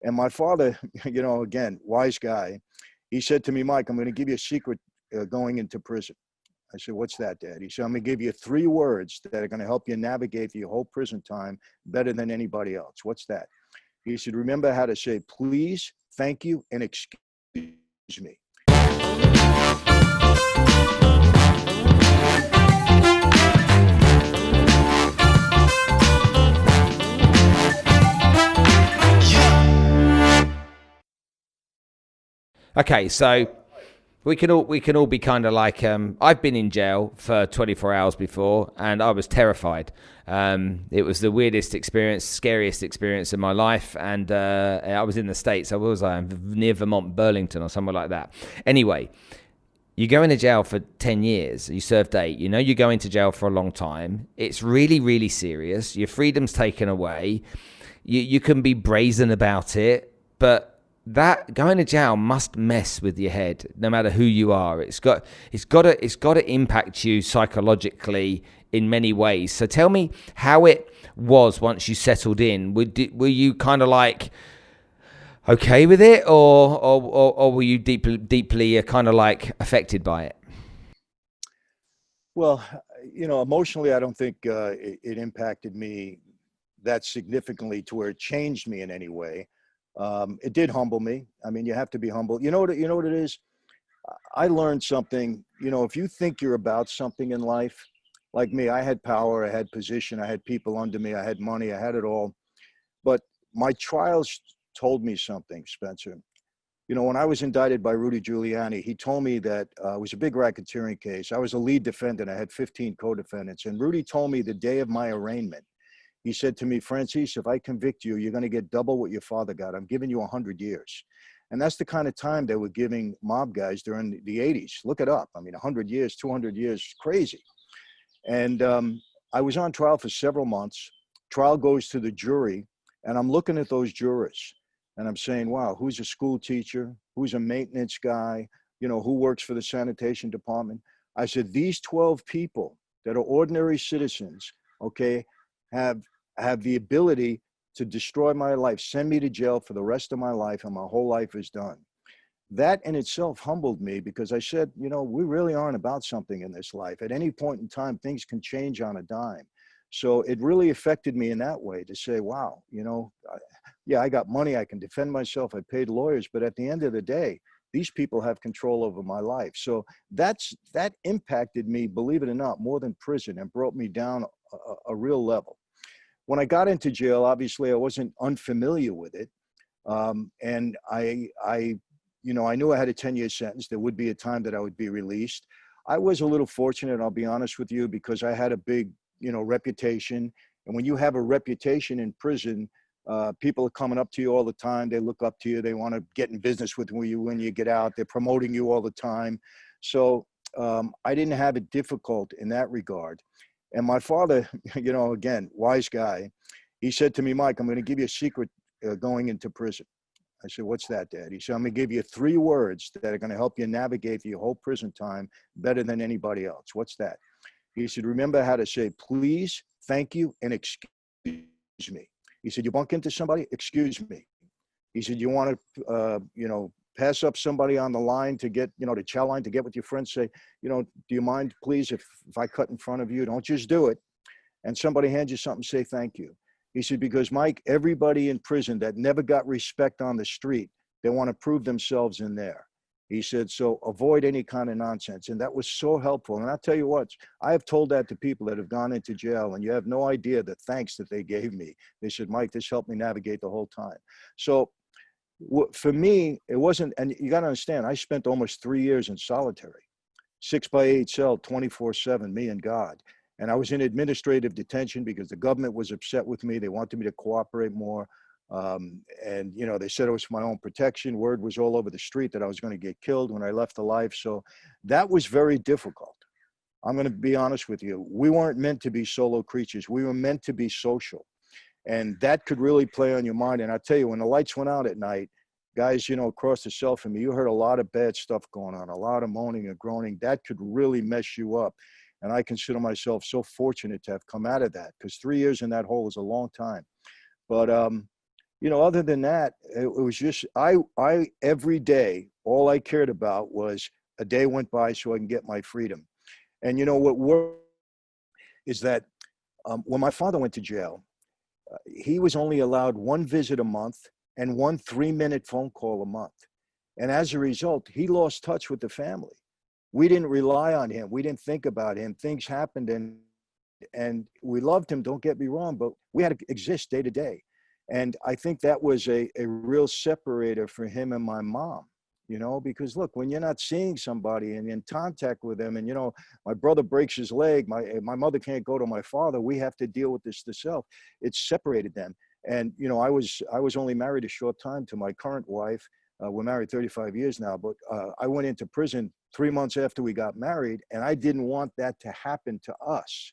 And my father, again, wise guy, he said to me, Mike, I'm going to give you a secret going into prison. I said, what's that, Dad? He said, I'm going to give you 3 words that are going to help you navigate the whole prison time better than anybody else. What's that? He said, remember how to say please, thank you, and excuse me. Okay, so we can all be kind of like I've been in jail for 24 hours before, and I was terrified. It was the weirdest experience, scariest experience in my life, and I was in the States. I was near Vermont, Burlington, or somewhere like that. Anyway, you go into jail for 10 years, you served 8, you go into jail for a long time. It's really, really serious. Your freedom's taken away. You can be brazen about it, but that going to jail must mess with your head, no matter who you are. It's got to impact you psychologically in many ways. So tell me how it was once you settled in. Were you kind of like okay with it, or were you deeply kind of like affected by it? Well, emotionally, I don't think it impacted me that significantly to where it changed me in any way. It did humble me. I mean, you have to be humble. You know what it is? I learned something. If you think you're about something in life, like me, I had power, I had position, I had people under me, I had money, I had it all. But my trials told me something, Spencer. When I was indicted by Rudy Giuliani, he told me that it was a big racketeering case. I was a lead defendant. I had 15 co-defendants. And Rudy told me the day of my arraignment, he said to me, Franzese, if I convict you, you're going to get double what your father got. I'm giving you 100 years. And that's the kind of time they were giving mob guys during the 80s. Look it up. I mean, 100 years, 200 years, crazy. And I was on trial for several months. Trial goes to the jury, and I'm looking at those jurors, and I'm saying, wow, who's a school teacher? Who's a maintenance guy? Who works for the sanitation department? I said, these 12 people that are ordinary citizens, okay, have the ability to destroy my life, send me to jail for the rest of my life, and my whole life is done. That in itself humbled me, because I said, we really aren't about something in this life. At any point in time, things can change on a dime. So it really affected me in that way, to say, wow, yeah, I got money, I can defend myself, I paid lawyers, but at the end of the day, these people have control over my life. So that impacted me, believe it or not, more than prison, and brought me down a real level. When I got into jail, obviously I wasn't unfamiliar with it. And I knew I had a 10-year sentence. There would be a time that I would be released. I was a little fortunate, I'll be honest with you, because I had a big, reputation. And when you have a reputation in prison, people are coming up to you all the time. They look up to you. They want to get in business with you when you get out. They're promoting you all the time. So I didn't have it difficult in that regard. And my father, again, wise guy, he said to me, Mike, I'm going to give you a secret going into prison. I said, what's that, Dad? He said, I'm going to give you 3 words that are going to help you navigate the whole prison time better than anybody else. What's that? He said, remember how to say please, thank you, and excuse me. He said, you bump into somebody, excuse me. He said, you want to, pass up somebody on the line to get, the chow line to get with your friends, say, do you mind, please, if I cut in front of you? Don't just do it. And somebody hands you something, say thank you. He said, because Mike, everybody in prison that never got respect on the street, they want to prove themselves in there. He said, so avoid any kind of nonsense. And that was so helpful. And I'll tell you what, I have told that to people that have gone into jail, and you have no idea the thanks that they gave me. They said, Mike, this helped me navigate the whole time. So for me, it wasn't, and you got to understand, I spent almost 3 years in solitary, 6x8 cell, 24/7, me and God. And I was in administrative detention because the government was upset with me. They wanted me to cooperate more. And, they said it was for my own protection. Word was all over the street that I was going to get killed when I left the life. So that was very difficult. I'm going to be honest with you. We weren't meant to be solo creatures. We were meant to be social. And that could really play on your mind. And I tell you, when the lights went out at night, guys, across the cell from me, you heard a lot of bad stuff going on, a lot of moaning and groaning. That could really mess you up. And I consider myself so fortunate to have come out of that, because 3 years in that hole is a long time. But Other than that, it was just, every day, all I cared about was a day went by so I can get my freedom. And what worked is that when my father went to jail, he was only allowed one visit a month and one 3-minute phone call a month. And as a result, he lost touch with the family. We didn't rely on him. We didn't think about him. Things happened, and we loved him, don't get me wrong, but we had to exist day to day. And I think that was a real separator for him and my mom, because look, when you're not seeing somebody and in contact with them, and, my brother breaks his leg, my mother can't go to my father, we have to deal with this self. It separated them. And, I was only married a short time to my current wife. We're married 35 years now, but I went into prison 3 months after we got married, and I didn't want that to happen to us.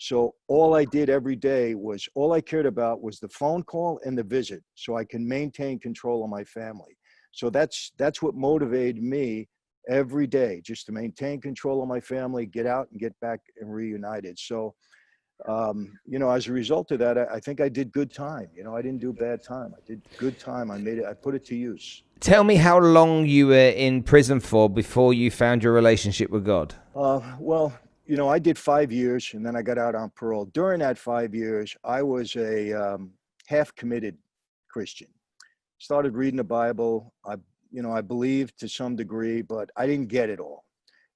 So all I did every day was, all I cared about was the phone call and the visit, so I can maintain control of my family. So that's what motivated me every day, just to maintain control of my family, get out and get back and reunited. So, as a result of that, I think I did good time. I didn't do bad time. I did good time. I put it to use. Tell me how long you were in prison for before you found your relationship with God. Well, I did 5 years, and then I got out on parole. During that 5 years, I was a half-committed Christian. Started reading the Bible. I believed to some degree, but I didn't get it all.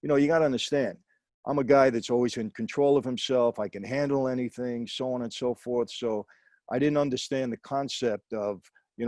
You got to understand, I'm a guy that's always in control of himself. I can handle anything, so on and so forth. So I didn't understand the concept of,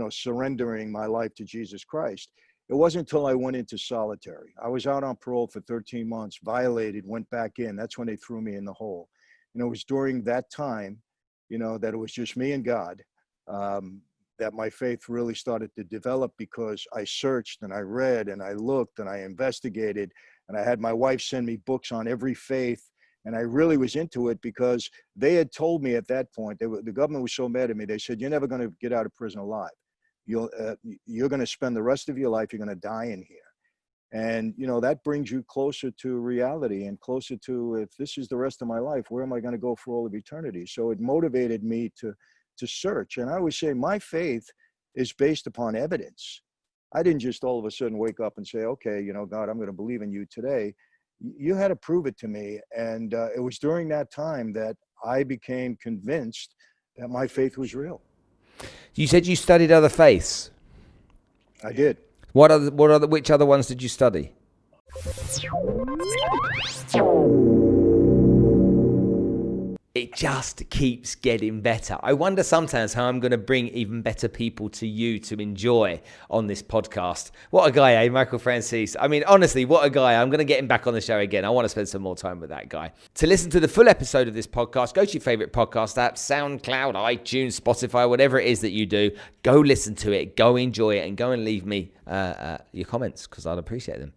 surrendering my life to Jesus Christ. It wasn't until I went into solitary. I was out on parole for 13 months, violated, went back in. That's when they threw me in the hole. It was during that time, that it was just me and God, that my faith really started to develop, because I searched and I read and I looked and I investigated, and I had my wife send me books on every faith. And I really was into it, because they had told me at that point, the government was so mad at me. They said, you're never going to get out of prison alive. You're going to spend the rest of your life, you're going to die in here. And, that brings you closer to reality, and closer to, if this is the rest of my life, where am I going to go for all of eternity? So it motivated me to search. And I always say my faith is based upon evidence. I didn't just all of a sudden wake up and say, okay, God, I'm going to believe in you today. You had to prove it to me. And it was during that time that I became convinced that my faith was real. You said you studied other faiths. I did. Which other ones did you study? It just keeps getting better. I wonder sometimes how I'm going to bring even better people to you to enjoy on this podcast. What a guy, eh? Michael Franzese. I mean, honestly, what a guy. I'm going to get him back on the show again. I want to spend some more time with that guy. To listen to the full episode of this podcast, go to your favorite podcast app, SoundCloud, iTunes, Spotify, whatever it is that you do. Go listen to it, go enjoy it, and go and leave me your comments, because I'd appreciate them.